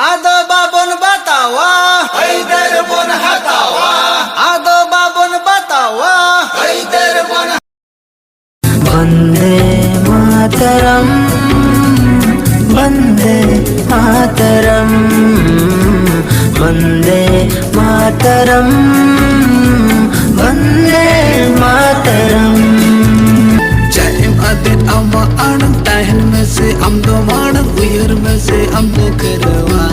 Ado babon batawa, Haider bon hatawa, ado babon batawa, Haider bon Vande Mataram Vande Mataram Vande Mataram Vande Mataram Jaim adet amma anam tahan में से हम दो मानव उयर में से हम दो करवा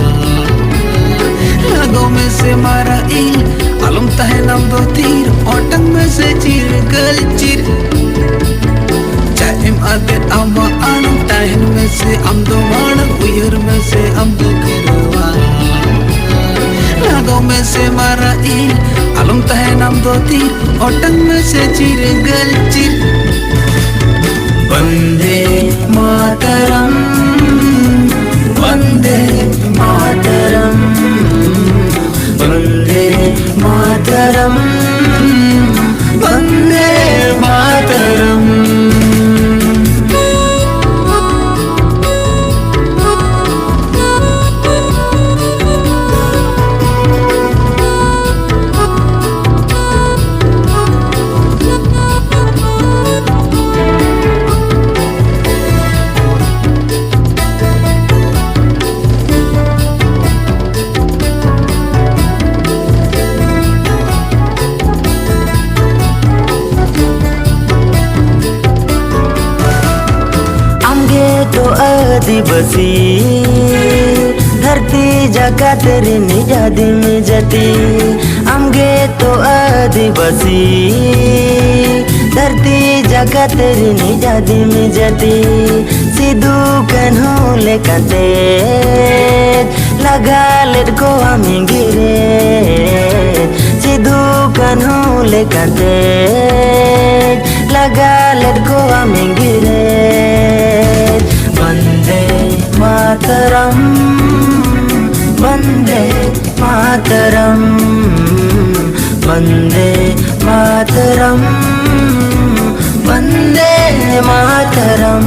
लगों में से मारा इल अलम ताहन हम दो तीर ओटंग में से चीर गल चीर Jaim adet amma anam tahan में से हम दो मानव उयर में से हम दो करवा लगों में से मारा इल अलम ताहन हम दो तीर ओटंग में से चीर गल चीर वंदे मातरम वंदे मातरम वंदे मातरम वंदे मातरम तो आदिवासी धरती जगह तेरी निजादी में जटी आमगे तो आदिवासी धरती जगह तेरी निजादी में जटी सिद्धू कन्हो लेकते लगा लेट को हमें गिरे सिद्धू कन्हो लेकते लगा लेट को हमें गिरे वंदे मातरम वंदे मातरम वंदे मातरम वंदे मातरम